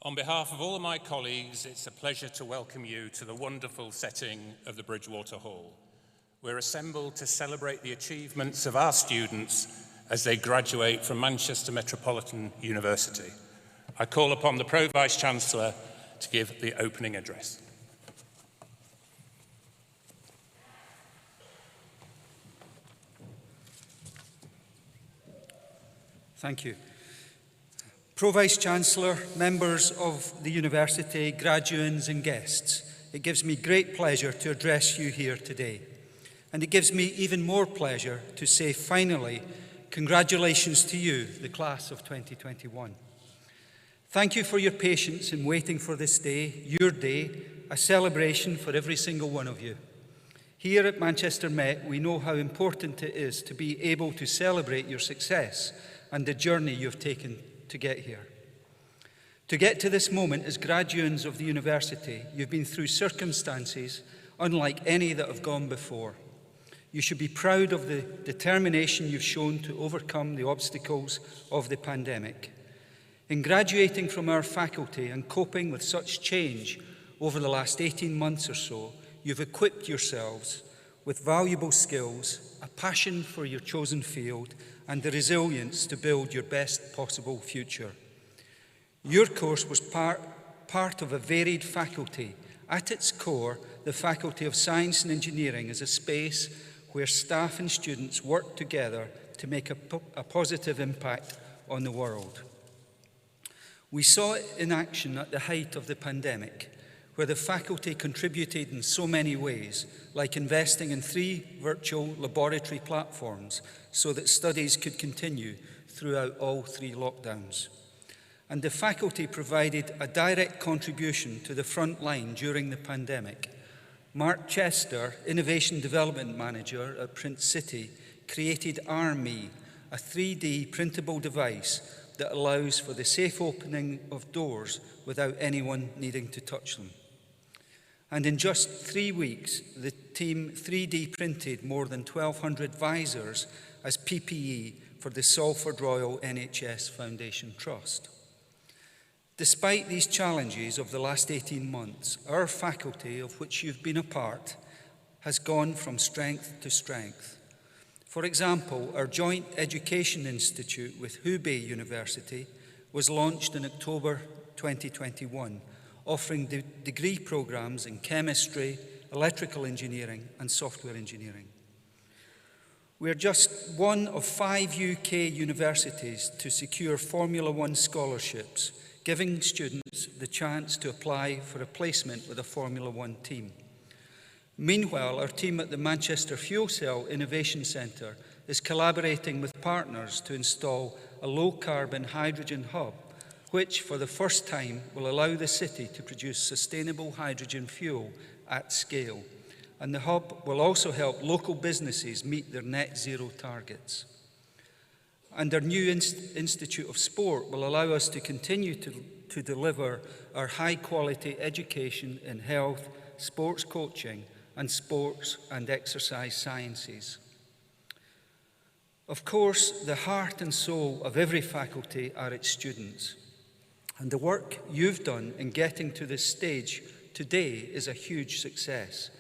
On behalf of all of my colleagues, it's a pleasure to welcome you to the wonderful setting of the Bridgewater Hall. We're assembled to celebrate the achievements of our students as they graduate from Manchester Metropolitan University. I call upon the Pro-Vice-Chancellor to give the opening address. Thank you. Pro-Vice-Chancellor, members of the University, graduands and guests, it gives me great pleasure to address you here today. And it gives me even more pleasure to say finally, congratulations to you, the class of 2021. Thank you for your patience in waiting for this day, your day, a celebration for every single one of you. Here at Manchester Met, we know how important it is to be able to celebrate your success and the journey you've taken to get here. To get to this moment as graduates of the university, you've been through circumstances unlike any that have gone before. You should be proud of the determination you've shown to overcome the obstacles of the pandemic. In graduating from our faculty and coping with such change over the last 18 months or so, you've equipped yourselves with valuable skills, a passion for your chosen field, and the resilience to build your best possible future. Your course was part of a varied faculty. At its core, the Faculty of Science and Engineering is a space where staff and students work together to make a positive impact on the world. We saw it in action at the height of the pandemic, where the faculty contributed in so many ways, like investing in 3 virtual laboratory platforms so that studies could continue throughout all 3 lockdowns. And the faculty provided a direct contribution to the front line during the pandemic. Mark Chester, Innovation Development Manager at Print City, created RMe, a 3D printable device that allows for the safe opening of doors without anyone needing to touch them. And in just 3 weeks, the team 3D printed more than 1,200 visors as PPE for the Salford Royal NHS Foundation Trust. Despite these challenges of the last 18 months, our faculty, of which you've been a part, has gone from strength to strength. For example, our Joint Education Institute with Hubei University was launched in October 2021, offering degree programs in chemistry, electrical engineering, and software engineering. We are just one of 5 UK universities to secure Formula One scholarships, giving students the chance to apply for a placement with a Formula One team. Meanwhile, our team at the Manchester Fuel Cell Innovation Centre is collaborating with partners to install a low-carbon hydrogen hub, which for the first time will allow the city to produce sustainable hydrogen fuel at scale. And the hub will also help local businesses meet their net zero targets. And our new Institute of Sport will allow us to continue to deliver our high-quality education in health, sports coaching, and sports and exercise sciences. Of course, the heart and soul of every faculty are its students. And the work you've done in getting to this stage today is a huge success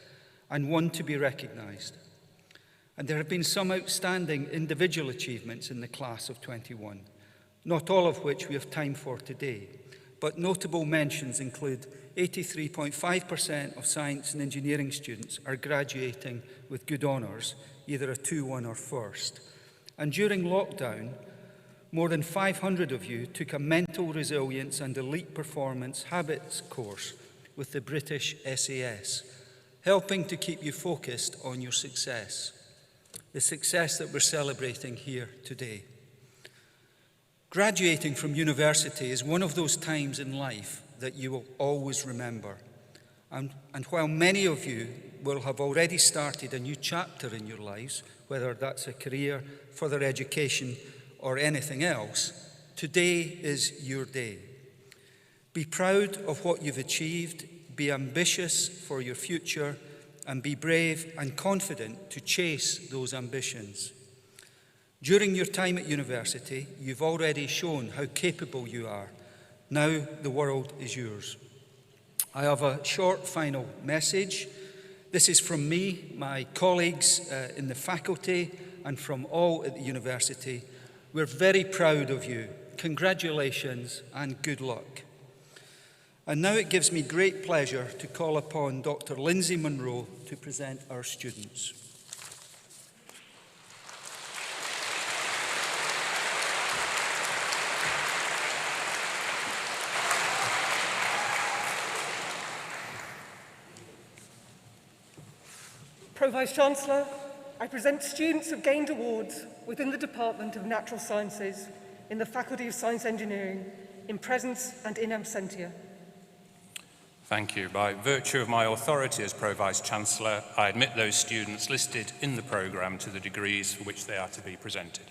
and one to be recognised. And there have been some outstanding individual achievements in the class of 21, not all of which we have time for today. But notable mentions include 83.5% of science and engineering students are graduating with good honours, either a 2-1 or first. And during lockdown, more than 500 of you took a mental resilience and elite performance habits course with the British SAS, helping to keep you focused on your success, the success that we're celebrating here today. Graduating from university is one of those times in life that you will always remember. And while many of you will have already started a new chapter in your lives, whether that's a career, further education, or anything else, today is your day. Be proud of what you've achieved, be ambitious for your future, and be brave and confident to chase those ambitions. During your time at university, you've already shown how capable you are, Now the world is yours. I have a short final message. This is from me, my colleagues in the faculty, and from all at the university. We're very proud of you. Congratulations and good luck. And now it gives me great pleasure to call upon Dr. Lindsay Munro to present our students. Pro-Vice-Chancellor, I present students who have gained awards within the Department of Natural Sciences in the Faculty of Science Engineering in presence and in absentia. Thank you. By virtue of my authority as Pro-Vice-Chancellor, I admit those students listed in the programme to the degrees for which they are to be presented.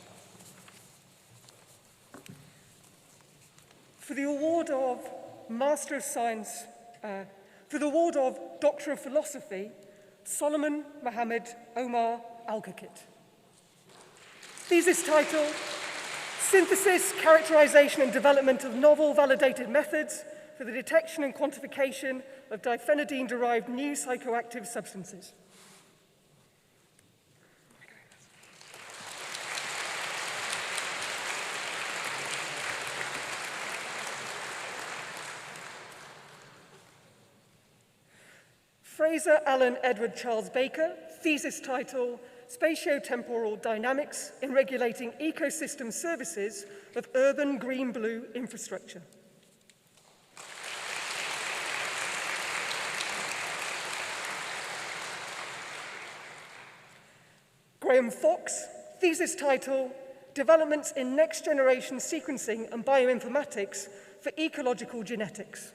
For the award of Master of Science, for the award of Doctor of Philosophy, Solomon Mohammed Omar Alkakit. Thesis title, Synthesis, Characterization and Development of Novel Validated Methods for the Detection and Quantification of Diphenidine-Derived New Psychoactive Substances. Fraser Allen Edward Charles Baker, thesis title, Spatiotemporal Dynamics in Regulating Ecosystem Services of Urban Green-Blue Infrastructure. Graham Fox, thesis title, Developments in Next-Generation Sequencing and Bioinformatics for Ecological Genetics.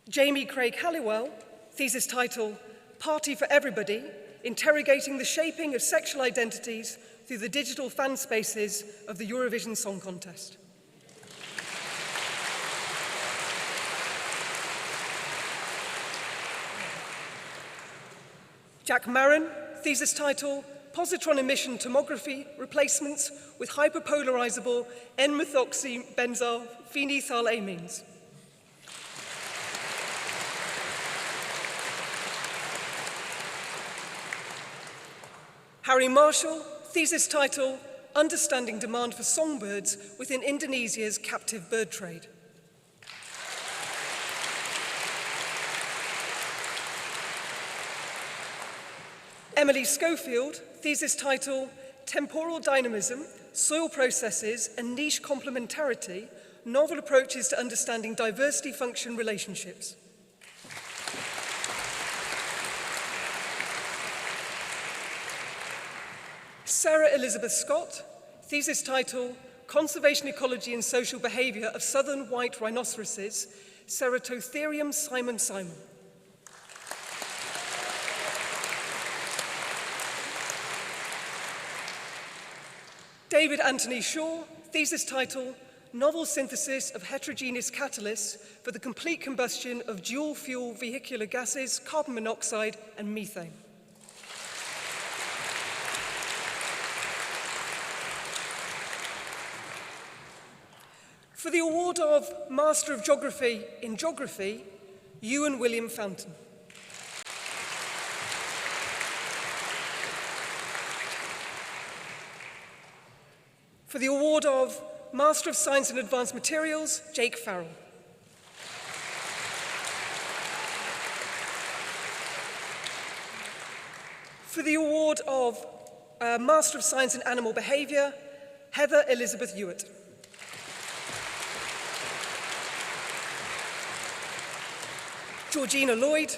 Jamie Craig Halliwell, thesis title, Party for Everybody, Interrogating the Shaping of Sexual Identities Through the Digital Fan Spaces of the Eurovision Song Contest. Jack Marin, thesis title, Positron Emission Tomography Replacements with Hyperpolarizable N-methoxybenzyl phenethylamines. Harry Marshall, thesis title, Understanding Demand for Songbirds Within Indonesia's Captive Bird Trade. Emily Schofield, thesis title, Temporal Dynamism, Soil Processes and Niche Complementarity, Novel Approaches to Understanding Diversity Function Relationships. Sarah Elizabeth Scott, thesis title, Conservation Ecology and Social Behaviour of Southern White Rhinoceroses, Ceratotherium simon. David Anthony Shaw, thesis title, Novel Synthesis of Heterogeneous Catalysts for the Complete Combustion of Dual-Fuel Vehicular Gases, Carbon Monoxide and Methane. For the award of Master of Geography in Geography, Ewan William Fountain. For the award of Master of Science in Advanced Materials, Jake Farrell. For the award of Master of Science in Animal Behaviour, Heather Elizabeth Hewitt. Georgina Lloyd.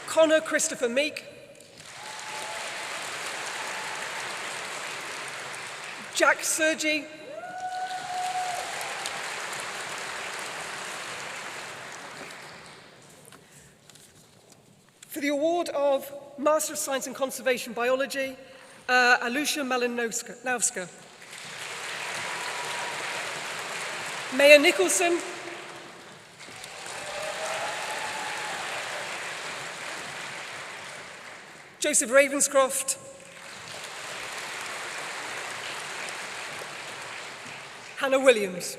Connor Christopher Meek. Jack Sergi. For the award of Master of Science in Conservation Biology, Alusha Malinowska. Maya Nicholson. Joseph Ravenscroft, Hannah Williams.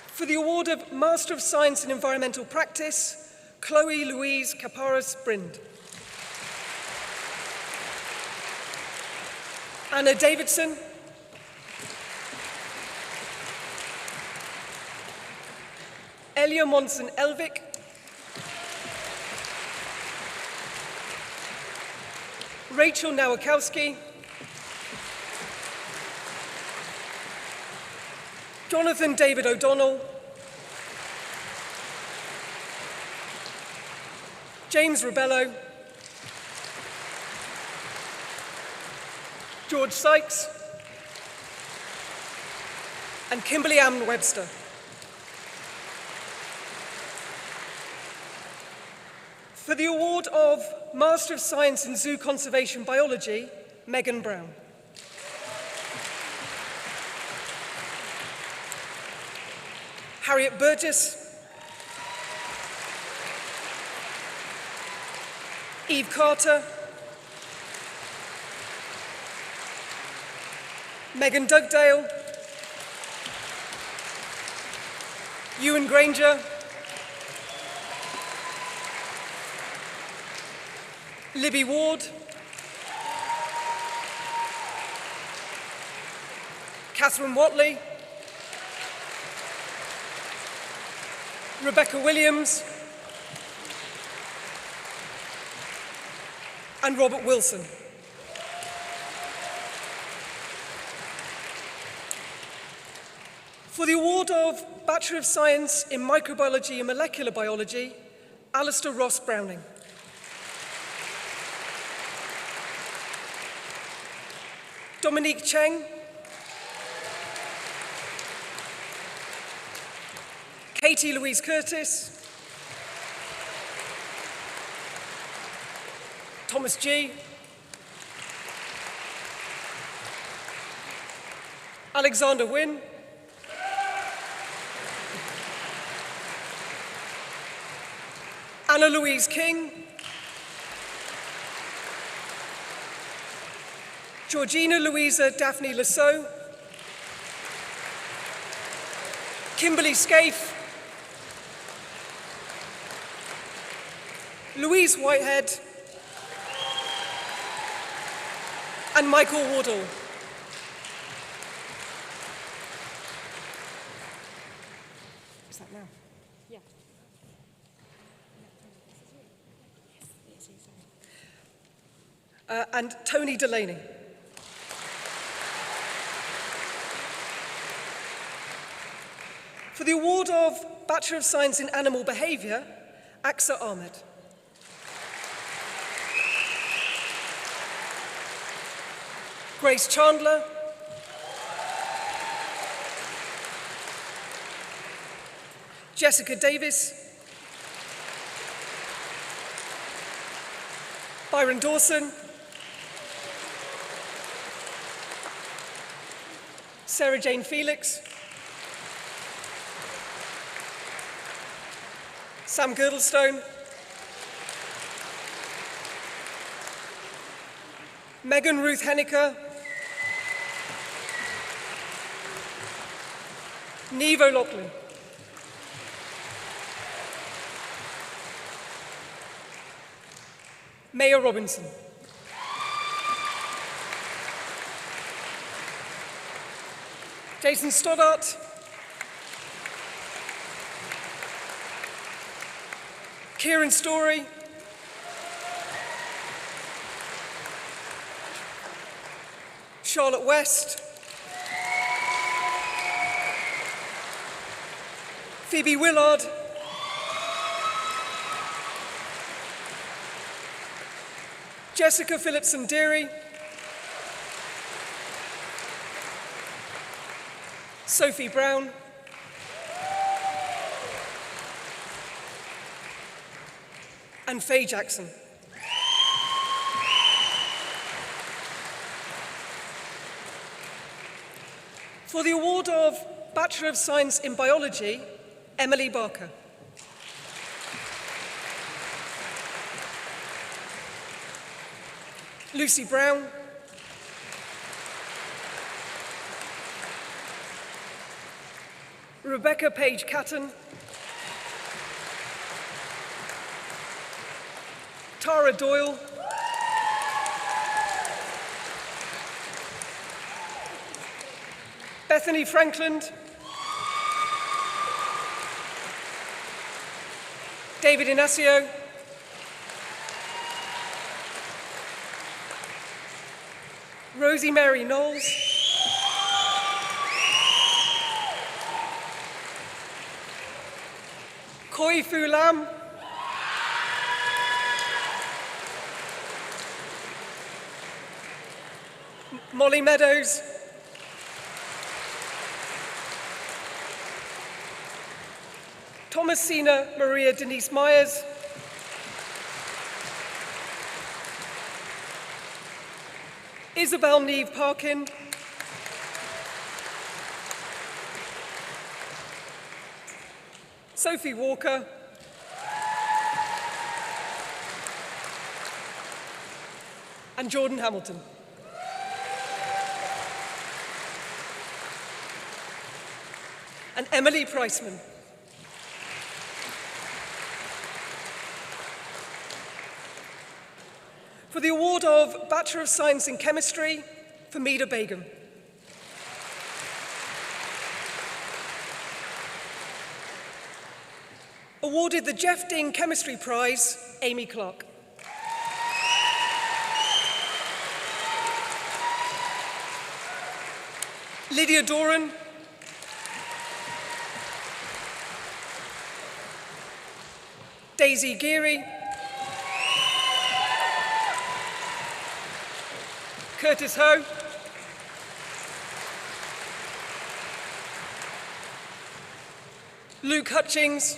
For the award of Master of Science in Environmental Practice, Chloe Louise Caparas Brind. Anna Davidson. Elia Monson Elvik. Rachel Nowakowski. Jonathan David O'Donnell. James Rebello. George Sykes. And Kimberly Ann Webster. For the award of Master of Science in Zoo Conservation Biology, Megan Brown. Harriet Burgess. Eve Carter. Megan Dugdale. Ewan Granger. Libby Ward. Catherine Watley. Rebecca Williams. And Robert Wilson. For the award of Bachelor of Science in Microbiology and Molecular Biology, Alistair Ross Browning. Dominique Cheng. Katie Louise Curtis. Thomas G. Alexander Wynne. Anna Louise King. Georgina Louisa Daphne Lasso. Kimberly Scaife. Louise Whitehead. And Michael Wardle. Is that now? Yeah. And Tony Delaney. For the award of Bachelor of Science in Animal Behaviour, Aksa Ahmed. Grace Chandler. Jessica Davis. Byron Dawson. Sarah Jane Felix. Sam Girdlestone. Megan Ruth Henniker. Neve O'Loughlin. Maya Robinson. Jason Stoddart. Kieran Story. Charlotte West. Phoebe Willard. Jessica Phillipson Deary. Sophie Brown. And Faye Jackson. For the award of Bachelor of Science in Biology, Emily Barker. Lucy Brown, Rebecca Page Catton, Tara Doyle, Bethany Frankland, David Inacio, Rosie Mary Knowles, Koi Fu Lam, Molly Meadows, Thomasina Maria Denise Myers, Isabel Neve Parkin, Sophie Walker, and Jordan Hamilton. And Emily Priceman. For the award of Bachelor of Science in Chemistry for Mida Begum. Awarded the Jeff Ding Chemistry Prize, Amy Clark. Lydia Doran. Daisy Geary. Curtis Ho. Luke Hutchings.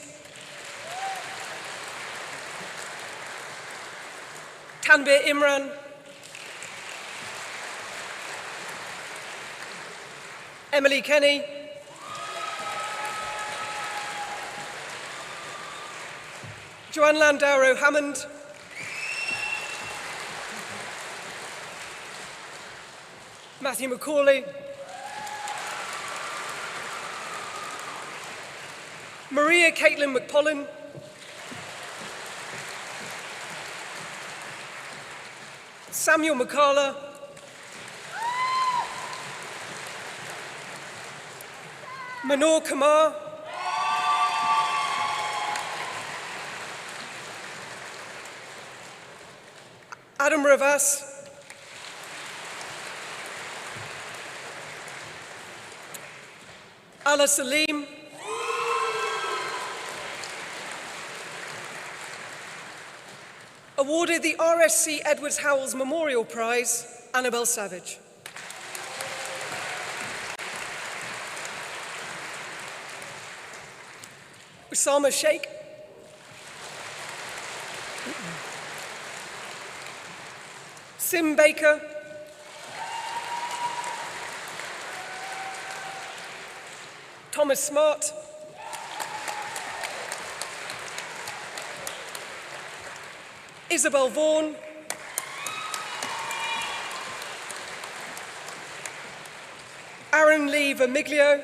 Tanvir Imran. Emily Kenny. Joanne Landau Hammond. Matthew Macaulay. Maria Caitlin McPollen. Samuel McCalla. Manor Kamar. Adam Ravas. Ala Salim. Awarded the RSC Edwards Howells Memorial Prize, Annabelle Savage. Usama Sheikh. Sim Baker. Thomas Smart. Isabel Vaughan. Aaron Lee Vermiglio.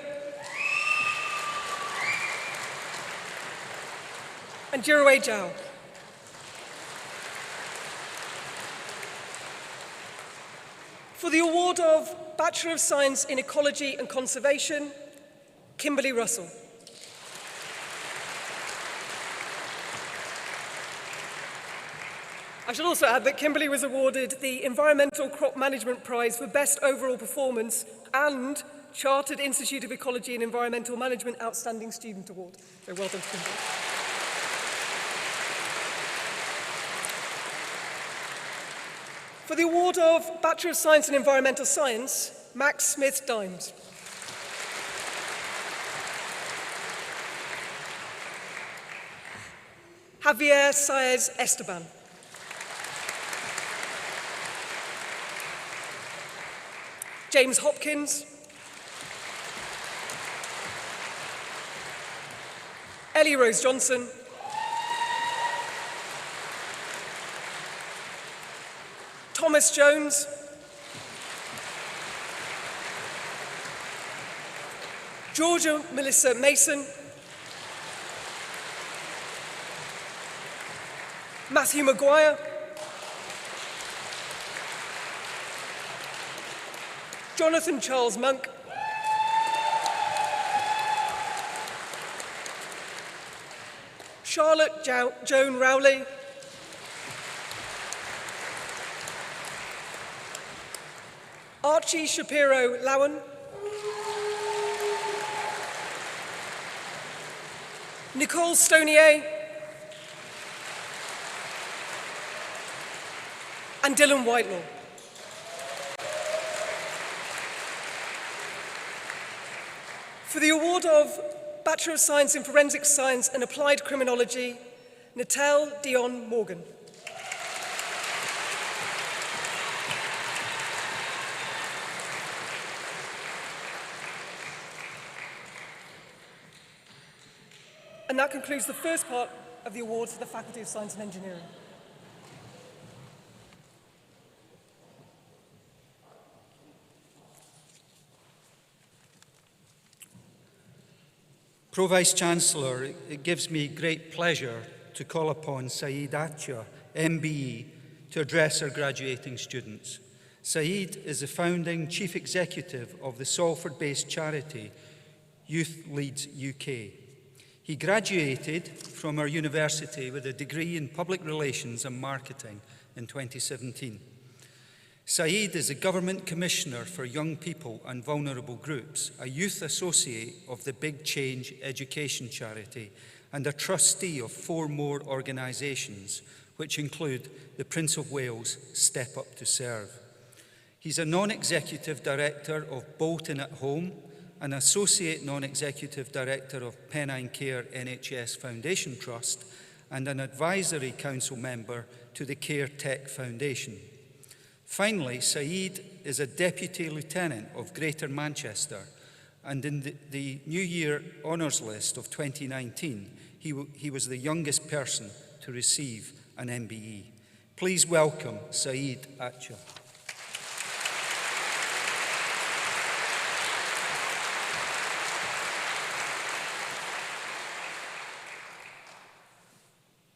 And Jiraway Zhao. For the award of Bachelor of Science in Ecology and Conservation, Kimberly Russell. I should also add that Kimberly was awarded the Environmental Crop Management Prize for Best Overall Performance and Chartered Institute of Ecology and Environmental Management Outstanding Student Award. So well done to Kimberly. For the award of Bachelor of Science in Environmental Science, Max Smith-Dimes. Javier Saez Esteban. James Hopkins. Ellie Rose Johnson. Thomas Jones, Georgia Melissa Mason, Matthew Maguire, Jonathan Charles Monk, Charlotte Joan Rowley, Archie Shapiro Lowen, Nicole Stonier, and Dylan Whitelaw. For the award of Bachelor of Science in Forensic Science and Applied Criminology, Natal Dion Morgan. And that concludes the first part of the awards for the Faculty of Science and Engineering. Pro Vice-Chancellor, it gives me great pleasure to call upon Saeed Atcha, MBE, to address our graduating students. Saeed is the founding Chief Executive of the Salford-based charity Youth Leads UK. He graduated from our university with a degree in Public Relations and Marketing in 2017. Saeed is a Government Commissioner for Young People and Vulnerable Groups, a Youth Associate of the Big Change Education Charity, and a trustee of 4 more organisations, which include the Prince of Wales Step Up to Serve. He's a Non-Executive Director of Bolton at Home, an Associate Non-Executive Director of Pennine Care NHS Foundation Trust, and an Advisory Council member to the Care Tech Foundation. Finally, Saeed is a Deputy Lieutenant of Greater Manchester, and in the New Year Honours List of 2019, he was the youngest person to receive an MBE. Please welcome Saeed Atcha.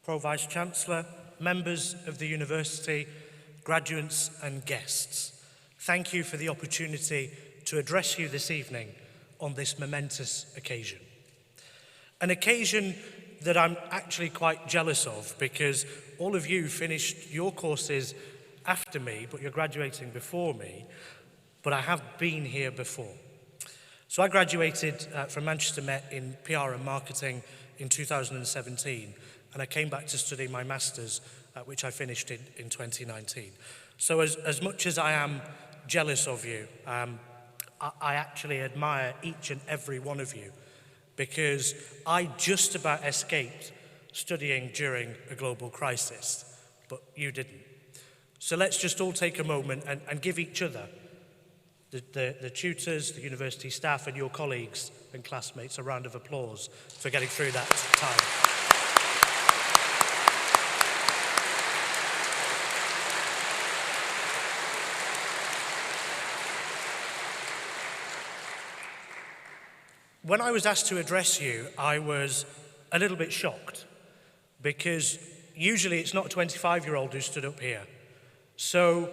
Pro Vice-Chancellor, members of the university, graduates and guests, thank you for the opportunity to address you this evening on this momentous occasion. An occasion that I'm actually quite jealous of because all of you finished your courses after me, but you're graduating before me, but I have been here before. So I graduated from Manchester Met in PR and Marketing in 2017, and I came back to study my Masters, which I finished in 2019. So as much as I am jealous of you, I actually admire each and every one of you because I just about escaped studying during a global crisis, but you didn't. So let's just all take a moment and give each other, the tutors, the university staff and your colleagues and classmates a round of applause for getting through that time. When I was asked to address you, I was a little bit shocked because usually it's not a 25-year-old who stood up here. So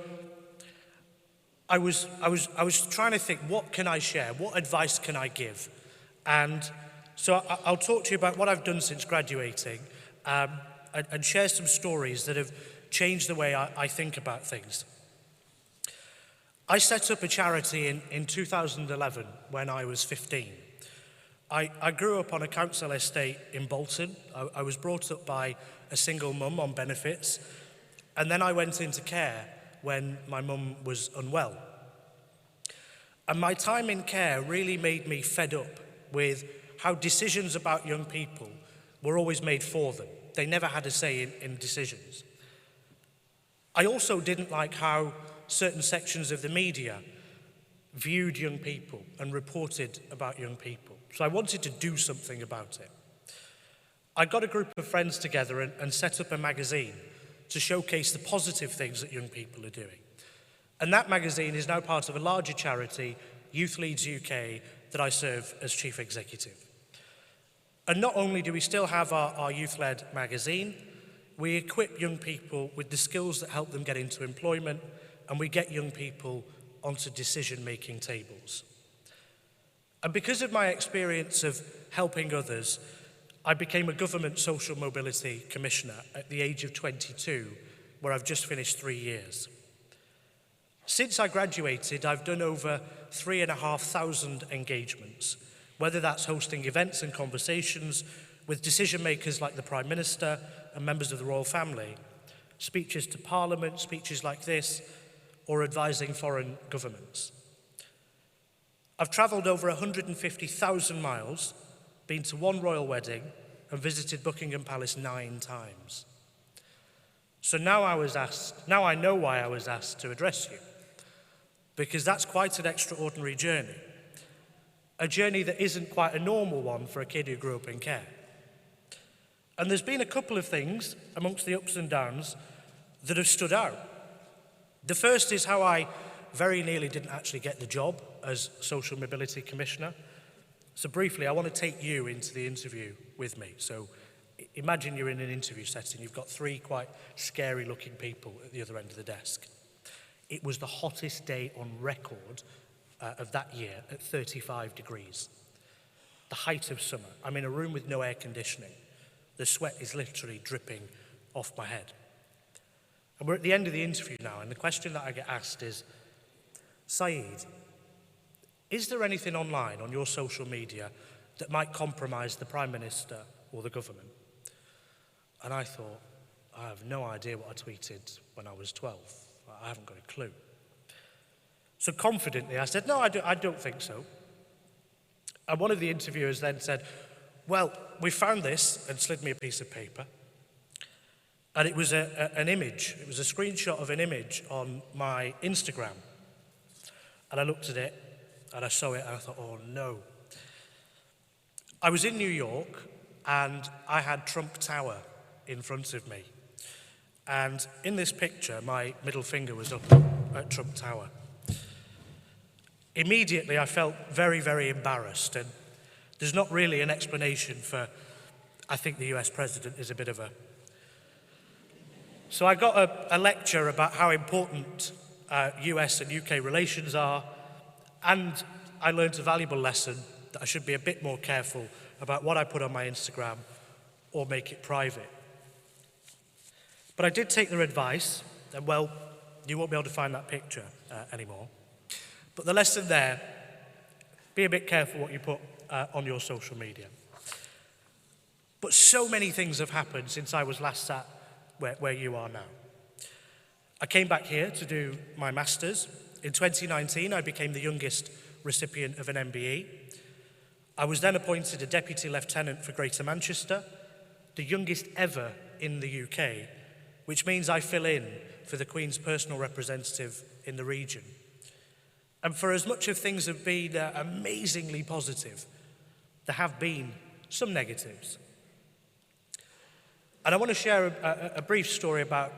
I was trying to think, what can I share? What advice can I give? And so I'll talk to you about what I've done since graduating and share some stories that have changed the way I think about things. I set up a charity in 2011 when I was 15. I grew up on a council estate in Bolton. I was brought up by a single mum on benefits, and then I went into care when my mum was unwell. And my time in care really made me fed up with how decisions about young people were always made for them. They never had a say in decisions. I also didn't like how certain sections of the media viewed young people and reported about young people. So I wanted to do something about it. I got a group of friends together and set up a magazine to showcase the positive things that young people are doing. And that magazine is now part of a larger charity, Youth Leads UK, that I serve as chief executive. And not only do we still have our youth-led magazine, we equip young people with the skills that help them get into employment, and we get young people onto decision-making tables. And because of my experience of helping others, I became a government social mobility commissioner at the age of 22, where I've just finished 3 years. Since I graduated, I've done over 3,500 engagements, whether that's hosting events and conversations with decision makers like the Prime Minister and members of the royal family, speeches to Parliament, speeches like this, or advising foreign governments. I've travelled over 150,000 miles, been to one royal wedding, and visited Buckingham Palace 9 times. So now I know why I was asked to address you, because that's quite an extraordinary journey. A journey that isn't quite a normal one for a kid who grew up in care. And there's been a couple of things amongst the ups and downs that have stood out. The first is how I very nearly didn't actually get the job as Social Mobility Commissioner. So briefly, I want to take you into the interview with me. So imagine you're in an interview setting. You've got 3 quite scary-looking people at the other end of the desk. It was the hottest day on record of that year at 35 degrees. The height of summer. I'm in a room with no air conditioning. The sweat is literally dripping off my head. And we're at the end of the interview now, and the question that I get asked is, Saeed, is there anything online on your social media that might compromise the Prime Minister or the government? And I thought, I have no idea what I tweeted when I was 12. I haven't got a clue. So confidently I said, no, I don't think so. And one of the interviewers then said, well, we found this, and slid me a piece of paper. And it was an image. It was a screenshot of an image on my Instagram. And I looked at it, and I saw it, and I thought, oh no. I was in New York, and I had Trump Tower in front of me. And in this picture, my middle finger was up at Trump Tower. Immediately, I felt very, very embarrassed, and there's not really an explanation for, I think the US president is a bit of a... So I got a lecture about how important US and UK relations are, and I learned a valuable lesson that I should be a bit more careful about what I put on my Instagram or make it private. But I did take their advice, and well, you won't be able to find that picture anymore. But the lesson there, be a bit careful what you put on your social media. But so many things have happened since I was last sat where you are now. I came back here to do my master's. In 2019, I became the youngest recipient of an MBE. I was then appointed a Deputy Lieutenant for Greater Manchester, the youngest ever in the UK, which means I fill in for the Queen's personal representative in the region. And for as much as things have been amazingly positive, there have been some negatives. And I want to share a brief story about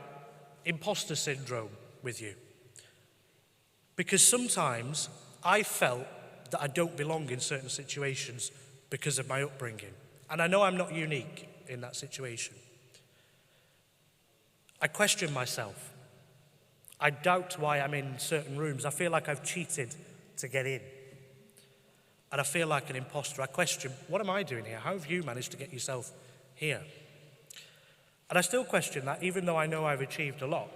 imposter syndrome with you. Because sometimes I felt that I don't belong in certain situations because of my upbringing. And I know I'm not unique in that situation. I question myself. I doubt why I'm in certain rooms. I feel like I've cheated to get in. And I feel like an imposter. I question, what am I doing here? How have you managed to get yourself here? And I still question that, even though I know I've achieved a lot.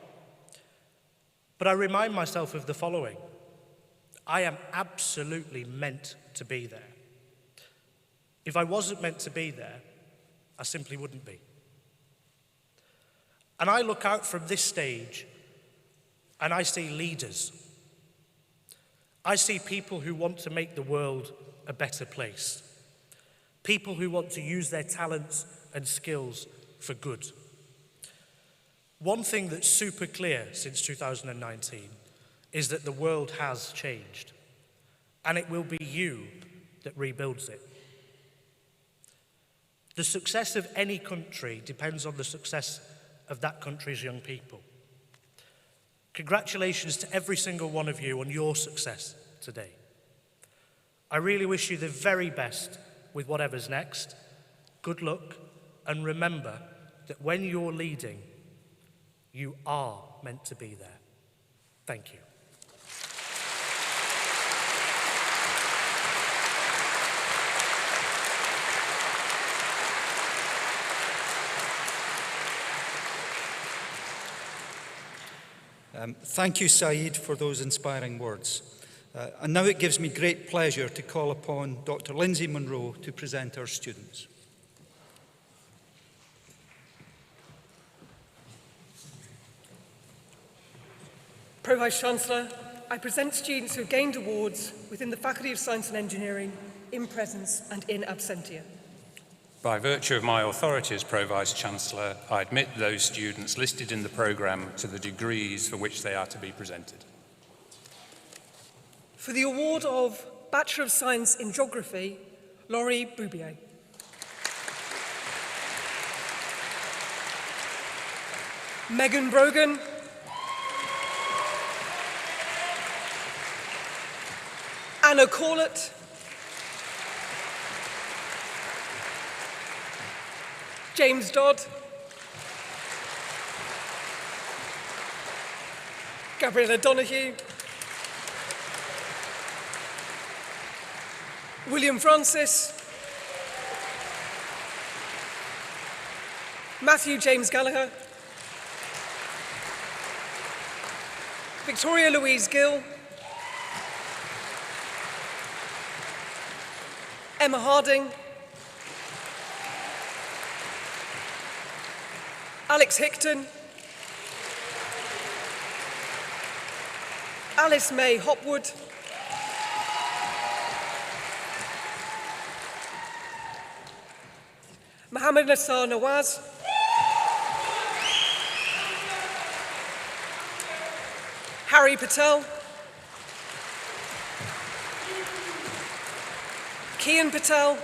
But I remind myself of the following. I am absolutely meant to be there. If I wasn't meant to be there, I simply wouldn't be. And I look out from this stage and I see leaders. I see people who want to make the world a better place. People who want to use their talents and skills for good. One thing that's super clear since 2019 is that the world has changed, and it will be you that rebuilds it. The success of any country depends on the success of that country's young people. Congratulations to every single one of you on your success today. I really wish you the very best with whatever's next. Good luck, and remember that when you're leading, you are meant to be there. Thank you. Thank you, Saeed, for those inspiring words. And now it gives me great pleasure to call upon Dr. Lindsay Munro to present our students. Pro Vice-Chancellor, I present students who have gained awards within the Faculty of Science and Engineering in presence and in absentia. By virtue of my authority as Pro Vice-Chancellor, I admit those students listed in the programme to the degrees for which they are to be presented. For the award of Bachelor of Science in Geography, Laurie Boubier. Megan Brogan. Anna Corlett. James Dodd. Gabriella Donoghue. William Francis. Matthew James Gallagher. Victoria Louise Gill. Emma Harding. Alex Hickton. Alice May Hopwood. Mohammed Nassar Nawaz. Harry Patel. Kian Patel.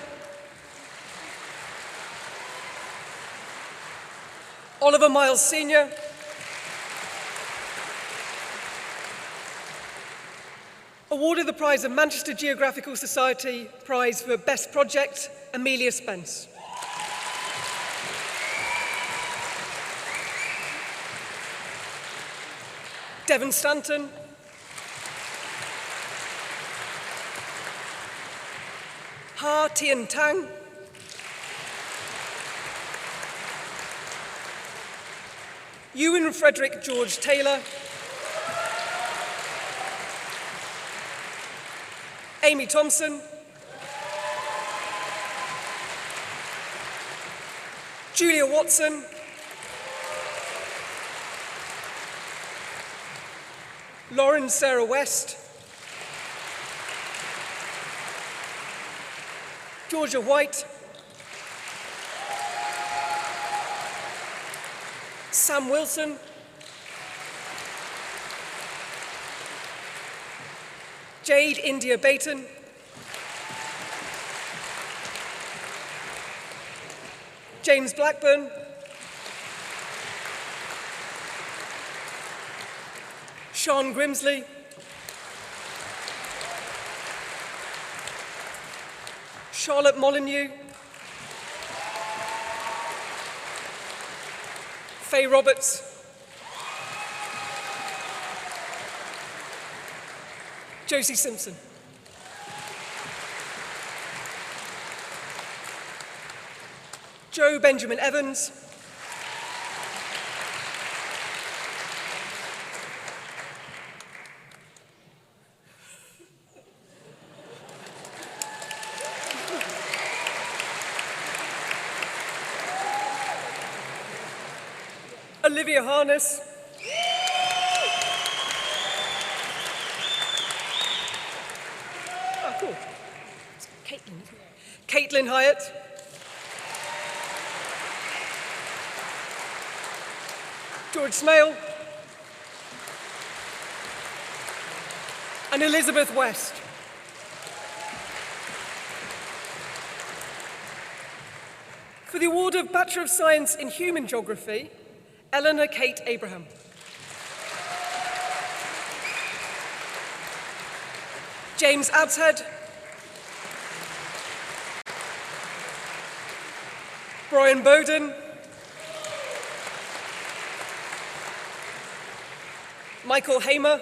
Oliver Miles Sr. Awarded the prize of Manchester Geographical Society Prize for Best Project, Amelia Spence. Devon Stanton. Ha Tien Tang. Ewan Frederick George Taylor. Amy Thompson. Julia Watson. Lauren Sarah West. Georgia White. Sam Wilson. Jade India Baton. James Blackburn. Sean Grimsley. Charlotte Molyneux. Faye Roberts. Josie Simpson. Joe Benjamin Evans. Olivia Harness. Oh, cool. It's Caitlin, isn't it? Caitlin Hyatt. George Smale. And Elizabeth West. For the award of Bachelor of Science in Human Geography, Eleanor Kate Abraham. James Adshead, Brian Bowden, Michael Hamer,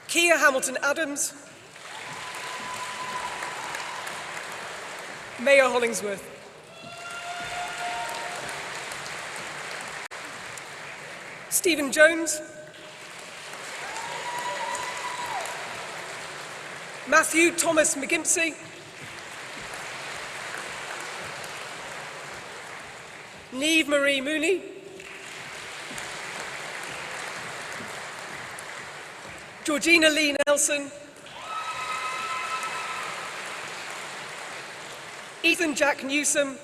Kia Hamilton-Adams, Mayor Hollingsworth. Stephen Jones, Matthew Thomas McGimpsey, Niamh Marie Mooney, Georgina Lee Nelson, Ethan Jack Newsom,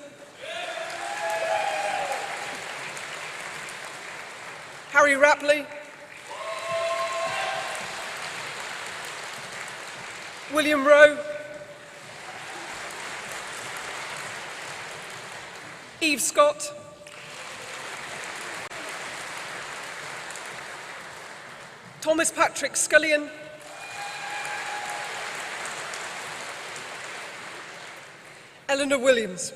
Harry Rapley, William Rowe, Eve Scott, Thomas Patrick Scullion, Eleanor Williams.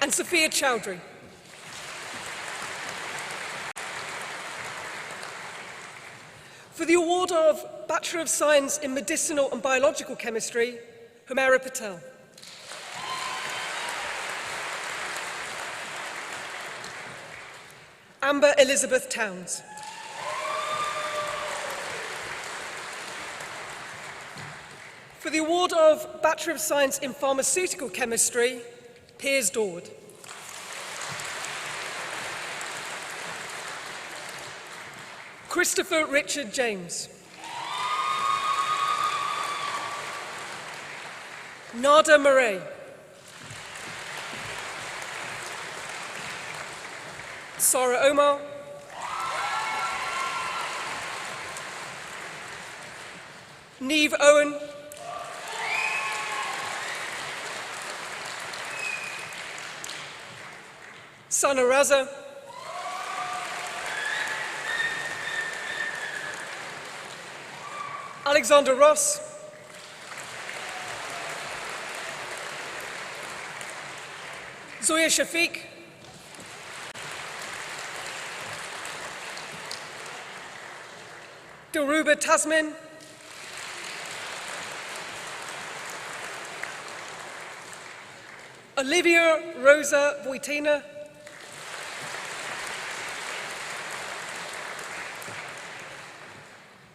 And Sophia Chowdhury. For the award of Bachelor of Science in Medicinal and Biological Chemistry, Humera Patel. Amber Elizabeth Towns. For the award of Bachelor of Science in Pharmaceutical Chemistry, Piers Dorward. Christopher Richard James. Nada Murray. Sarah Omar. Niamh Owen. Sana Raza. Alexander Ross. Zoya Shafiq. Dilruba Tasmin. Olivia Rosa Wojtyna.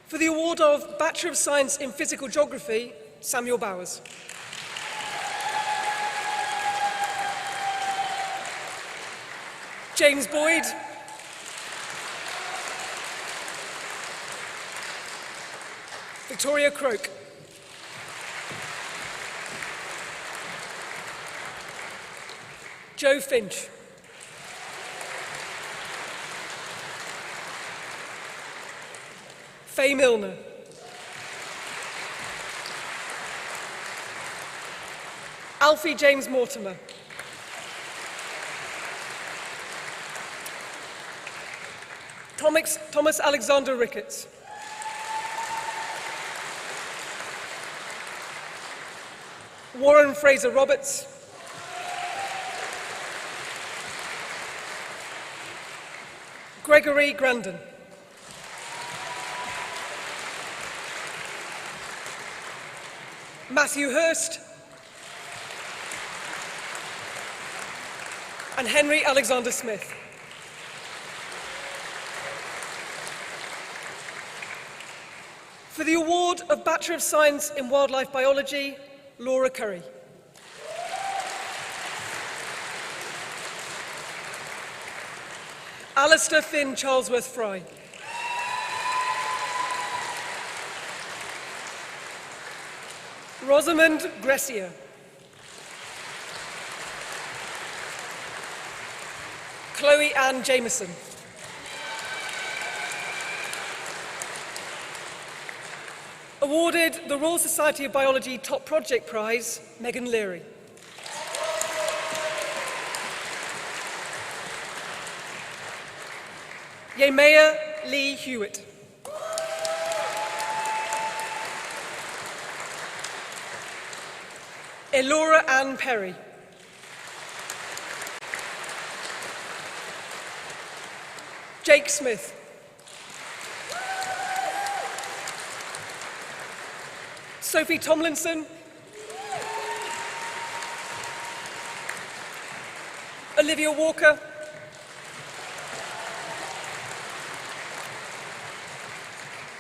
For the award of Bachelor of Science in Physical Geography, Samuel Bowers. James Boyd. Victoria Croak. Joe Finch. Faye Milner. Alfie James Mortimer. Thomas Alexander Ricketts. Warren Fraser Roberts. Gregory Grandin. Matthew Hurst. And Henry Alexander Smith. For the award of Bachelor of Science in Wildlife Biology, Laura Curry. Alistair Finn Charlesworth Fry. Rosamond Gressier. Chloe Ann Jameson. Awarded the Royal Society of Biology Top Project Prize, Megan Leary. Yemaya Lee Hewitt. Elora Ann Perry. Jake Smith. Sophie Tomlinson. Olivia Walker.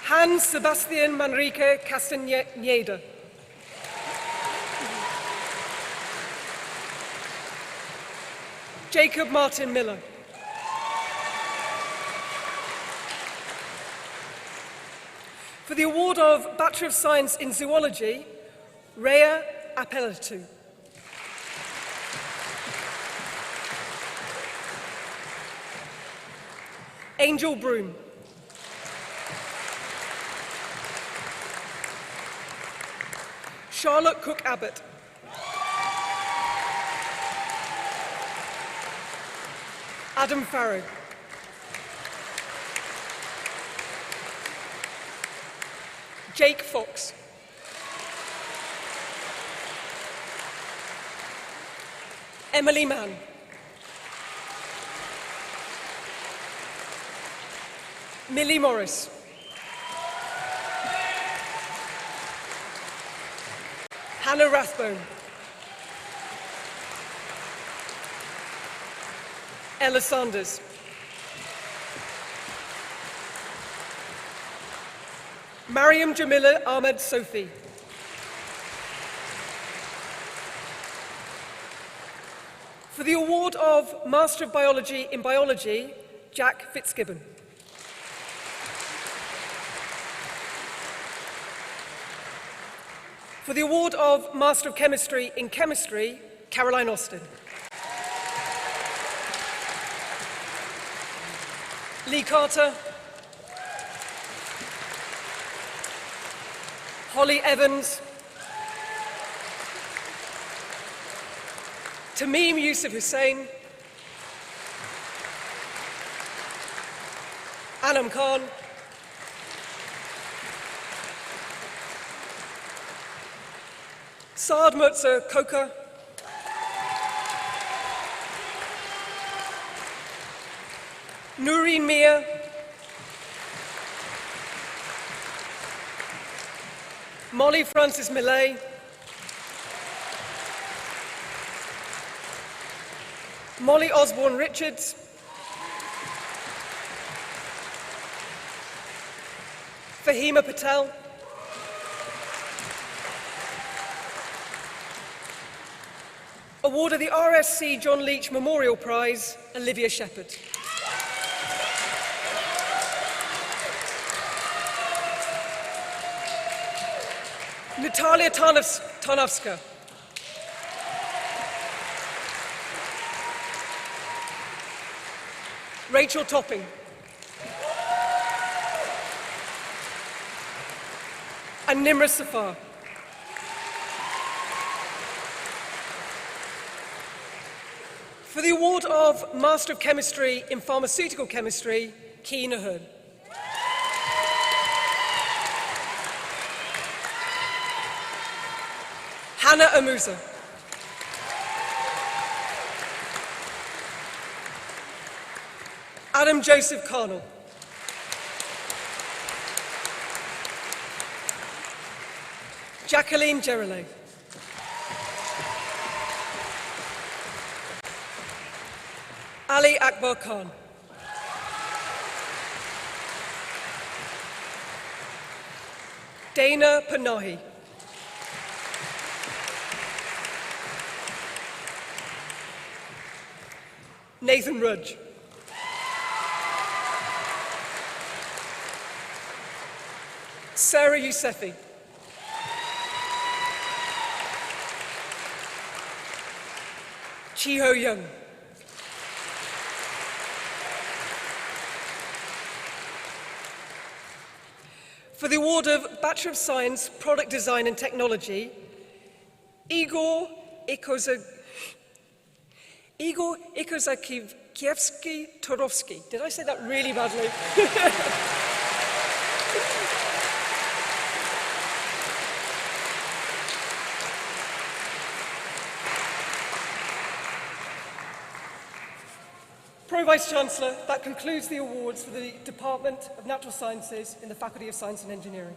Hans Sebastian Manrique Castañeda. Jacob Martin Miller. For the award of Bachelor of Science in Zoology, Rhea Apellatu. Angel Broom. Charlotte Cook Abbott. Adam Farrow. Jake Fox. Emily Mann. Millie Morris. Hannah Rathbone. Ella Sanders. Mariam Jamila Ahmed Sophie. For the award of Master of Biology in Biology, Jack Fitzgibbon. For the award of Master of Chemistry in Chemistry, Caroline Austin. Lee Carter. Holly Evans. Tamim Yusuf Hussain. Anam Khan. Saad Mirza Koka. Noreen Mia. Molly Francis Millay. Molly Osborne Richards. Fahima Patel. Award of the RSC John Leach Memorial Prize, Olivia Shepherd. Natalia Tarnowska. Rachel Topping. And Nimra Safar. For the award of Master of Chemistry in Pharmaceutical Chemistry, Keen Ahern. Hannah Amusa. Adam Joseph Carnell. Jacqueline Gerolay. Ali Akbar Khan. Dana Panahi. Nathan Rudge. Sarah Yousefi. Chi Ho Young. For the award of Bachelor of Science, Product Design and Technology, Igor Ikozakivich Kievsky-Turovsky. Did I say that really badly? Pro-Vice-Chancellor, that concludes the awards for the Department of Natural Sciences in the Faculty of Science and Engineering.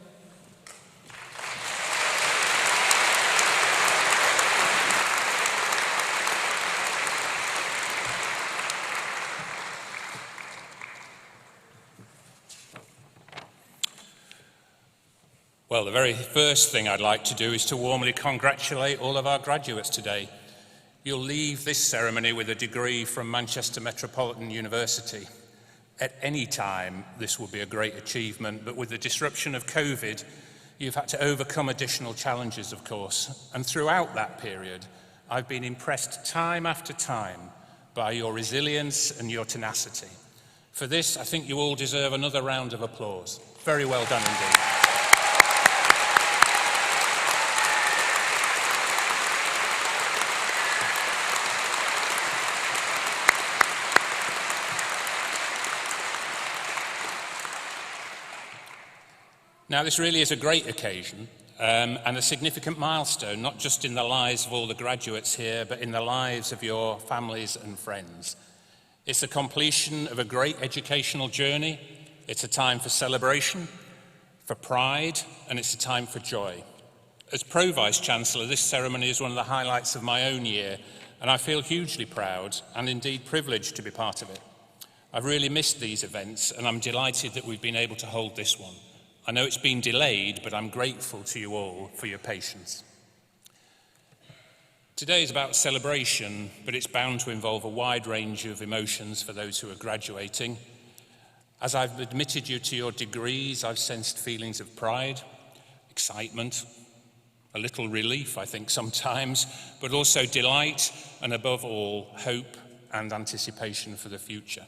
Well, the very first thing I'd like to do is to warmly congratulate all of our graduates today. You'll leave this ceremony with a degree from Manchester Metropolitan University. At any time, this will be a great achievement, but with the disruption of COVID, you've had to overcome additional challenges, of course. And throughout that period, I've been impressed time after time by your resilience and your tenacity. For this, I think you all deserve another round of applause. Very well done indeed. Now, this really is a great occasion and a significant milestone, not just in the lives of all the graduates here, but in the lives of your families and friends. It's the completion of a great educational journey. It's a time for celebration, for pride, and it's a time for joy. As Pro-Vice-Chancellor, this ceremony is one of the highlights of my own year, and I feel hugely proud and indeed privileged to be part of it. I've really missed these events, and I'm delighted that we've been able to hold this one. I know it's been delayed, but I'm grateful to you all for your patience. Today is about celebration, but it's bound to involve a wide range of emotions for those who are graduating. As I've admitted you to your degrees, I've sensed feelings of pride, excitement, a little relief, I think, sometimes, but also delight and, above all, hope and anticipation for the future.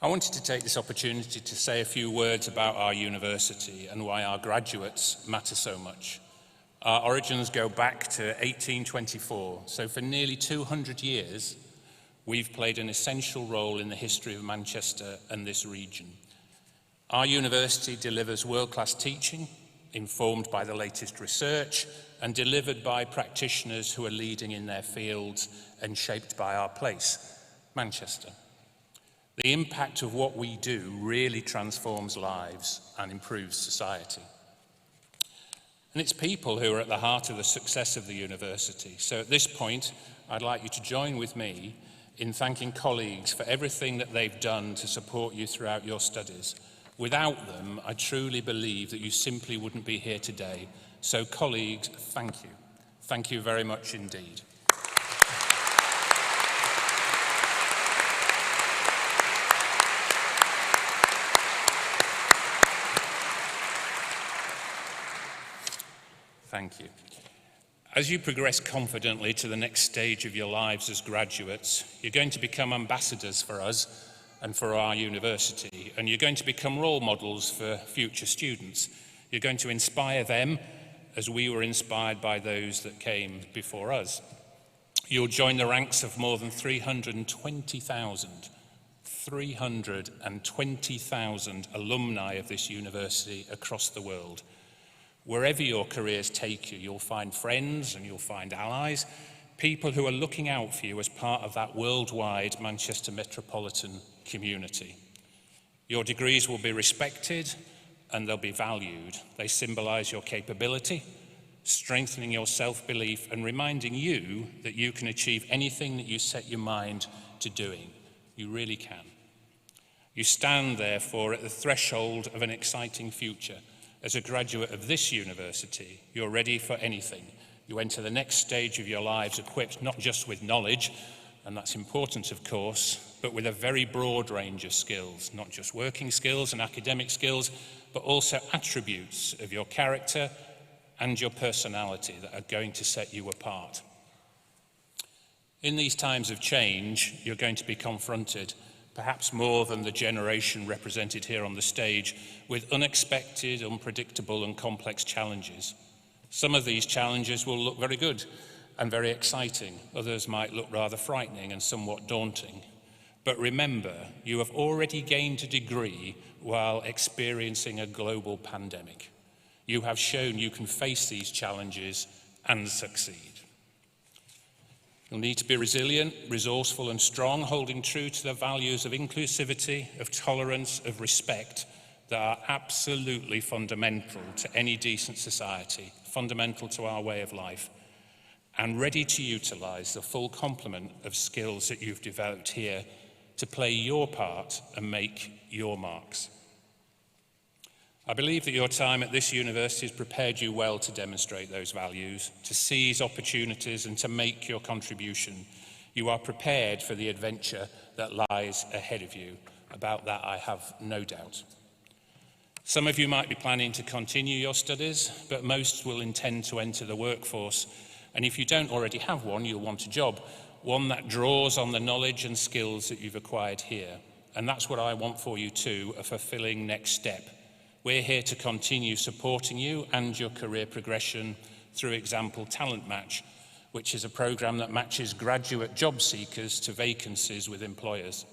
I wanted to take this opportunity to say a few words about our university and why our graduates matter so much. Our origins go back to 1824, so for nearly 200 years, we've played an essential role in the history of Manchester and this region. Our university delivers world-class teaching, informed by the latest research, and delivered by practitioners who are leading in their fields and shaped by our place, Manchester. The impact of what we do really transforms lives and improves society. And it's people who are at the heart of the success of the university. So at this point, I'd like you to join with me in thanking colleagues for everything that they've done to support you throughout your studies. Without them, I truly believe that you simply wouldn't be here today. So colleagues, thank you. Thank you very much indeed. Thank you. As you progress confidently to the next stage of your lives as graduates, you're going to become ambassadors for us and for our university, and you're going to become role models for future students. You're going to inspire them as we were inspired by those that came before us. You'll join the ranks of more than 320,000 alumni of this university across the world. Wherever your careers take you, you'll find friends and you'll find allies, people who are looking out for you as part of that worldwide Manchester metropolitan community. Your degrees will be respected and they'll be valued. They symbolize your capability, strengthening your self-belief and reminding you that you can achieve anything that you set your mind to doing. You really can. You stand, therefore, at the threshold of an exciting future. As a graduate of this university, you're ready for anything. You enter the next stage of your lives equipped not just with knowledge, and that's important, of course, but with a very broad range of skills, not just working skills and academic skills, but also attributes of your character and your personality that are going to set you apart. In these times of change, you're going to be confronted, perhaps more than the generation represented here on the stage, with unexpected, unpredictable and complex challenges. Some of these challenges will look very good and very exciting. Others might look rather frightening and somewhat daunting. But remember, you have already gained a degree while experiencing a global pandemic. You have shown you can face these challenges and succeed. You'll need to be resilient, resourceful and strong, holding true to the values of inclusivity, of tolerance, of respect that are absolutely fundamental to any decent society, fundamental to our way of life, and ready to utilise the full complement of skills that you've developed here to play your part and make your marks. I believe that your time at this university has prepared you well to demonstrate those values, to seize opportunities and to make your contribution. You are prepared for the adventure that lies ahead of you. About that, I have no doubt. Some of you might be planning to continue your studies, but most will intend to enter the workforce. And if you don't already have one, you'll want a job, one that draws on the knowledge and skills that you've acquired here. And that's what I want for you too, a fulfilling next step. We're here to continue supporting you and your career progression through Example Talent Match, which is a program that matches graduate job seekers to vacancies with employers.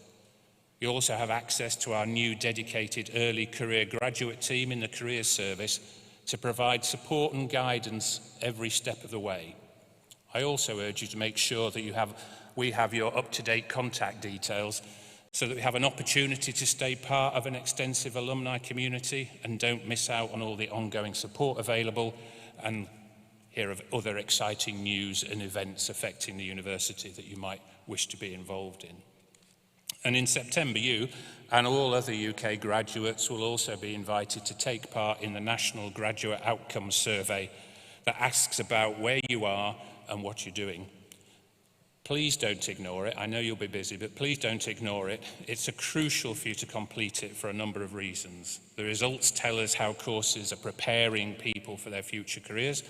You also have access to our new dedicated early career graduate team in the Careers Service to provide support and guidance every step of the way. I also urge you to make sure that we have your up-to-date contact details so that we have an opportunity to stay part of an extensive alumni community and don't miss out on all the ongoing support available and hear of other exciting news and events affecting the university that you might wish to be involved in. And in September, you and all other UK graduates will also be invited to take part in the National Graduate Outcomes Survey that asks about where you are and what you're doing. Please don't ignore it. I know you'll be busy, but please don't ignore it. It's crucial for you to complete it for a number of reasons. The results tell us how courses are preparing people for their future careers,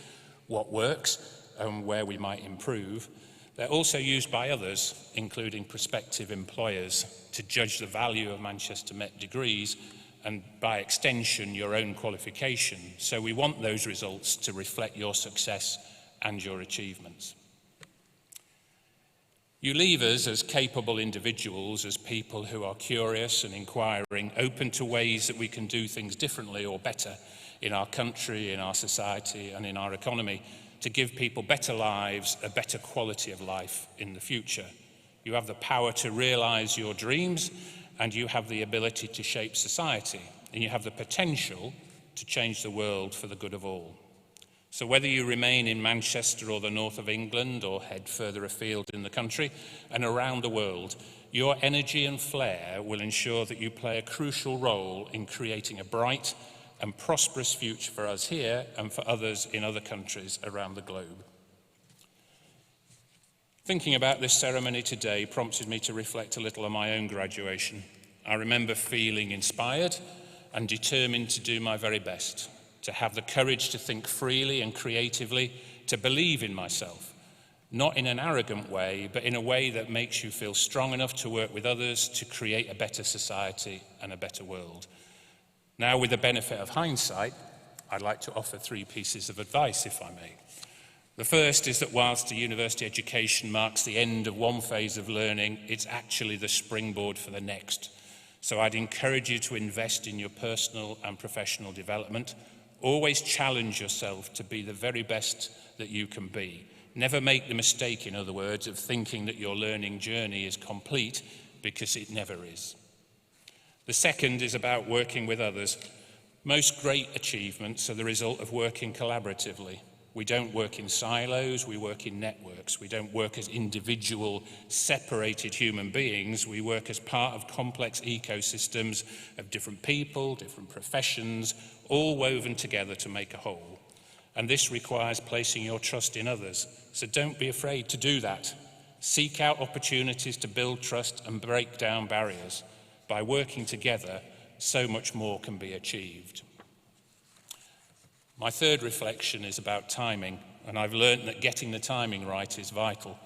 what works, and where we might improve. They're also used by others, including prospective employers, to judge the value of Manchester Met degrees and, by extension, your own qualification. So we want those results to reflect your success and your achievements. You leave us as capable individuals, as people who are curious and inquiring, open to ways that we can do things differently or better in our country, in our society, and in our economy, to give people better lives, a better quality of life in the future. You have the power to realise your dreams, and you have the ability to shape society, and you have the potential to change the world for the good of all. So whether you remain in Manchester or the north of England or head further afield in the country and around the world, your energy and flair will ensure that you play a crucial role in creating a bright and prosperous future for us here and for others in other countries around the globe. Thinking about this ceremony today prompted me to reflect a little on my own graduation. I remember feeling inspired and determined to do my very best, to have the courage to think freely and creatively, to believe in myself, not in an arrogant way, but in a way that makes you feel strong enough to work with others to create a better society and a better world. Now, with the benefit of hindsight, I'd like to offer 3 pieces of advice, if I may. The first is that whilst a university education marks the end of one phase of learning, it's actually the springboard for the next. So I'd encourage you to invest in your personal and professional development. Always challenge yourself to be the very best that you can be. Never make the mistake, in other words, of thinking that your learning journey is complete, because it never is. The second is about working with others. Most great achievements are the result of working collaboratively. We don't work in silos, we work in networks. We don't work as individual, separated human beings. We work as part of complex ecosystems of different people, different professions, all woven together to make a whole. And this requires placing your trust in others. So don't be afraid to do that. Seek out opportunities to build trust and break down barriers. By working together, so much more can be achieved. My third reflection is about timing, and I've learned that getting the timing right is vital.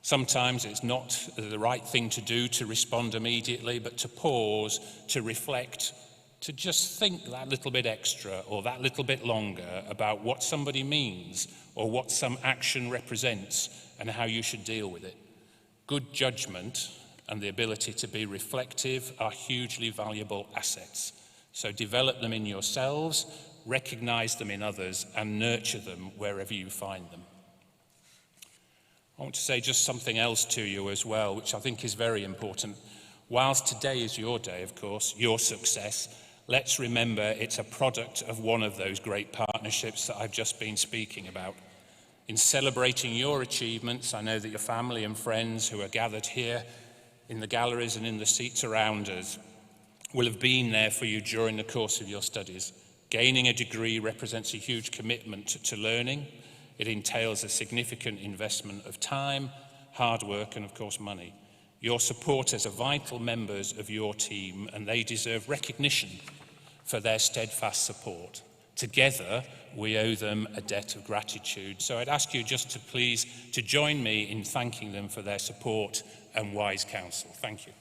Sometimes it's not the right thing to do to respond immediately, but to pause, to reflect, to just think that little bit extra or that little bit longer about what somebody means or what some action represents and how you should deal with it. Good judgment and the ability to be reflective are hugely valuable assets. So develop them in yourselves, recognize them in others, and nurture them wherever you find them. I want to say just something else to you as well, which I think is very important. Whilst today is your day, of course, your success, let's remember it's a product of one of those great partnerships that I've just been speaking about. In celebrating your achievements, I know that your family and friends who are gathered here in the galleries and in the seats around us will have been there for you during the course of your studies. Gaining a degree represents a huge commitment to learning. It entails a significant investment of time, hard work, and of course money. Your supporters are vital members of your team, and they deserve recognition for their steadfast support. Together, we owe them a debt of gratitude. So I'd ask you just to please to join me in thanking them for their support and wise counsel. Thank you.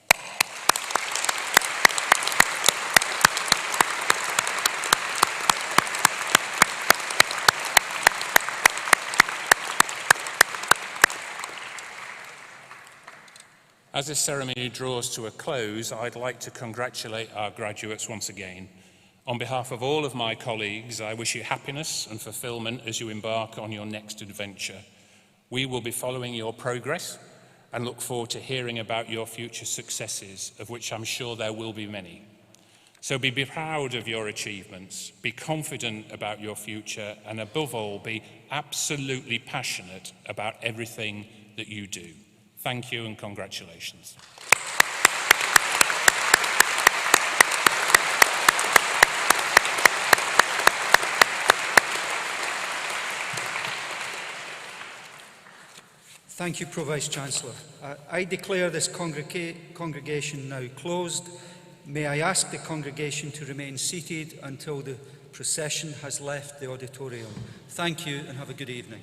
As this ceremony draws to a close, I'd like to congratulate our graduates once again. On behalf of all of my colleagues, I wish you happiness and fulfillment as you embark on your next adventure. We will be following your progress and look forward to hearing about your future successes, of which I'm sure there will be many. So be proud of your achievements, be confident about your future, and above all, be absolutely passionate about everything that you do. Thank you and congratulations. Thank you, Pro-Vice-Chancellor. I declare this congregation now closed. May I ask the congregation to remain seated until the procession has left the auditorium. Thank you and have a good evening.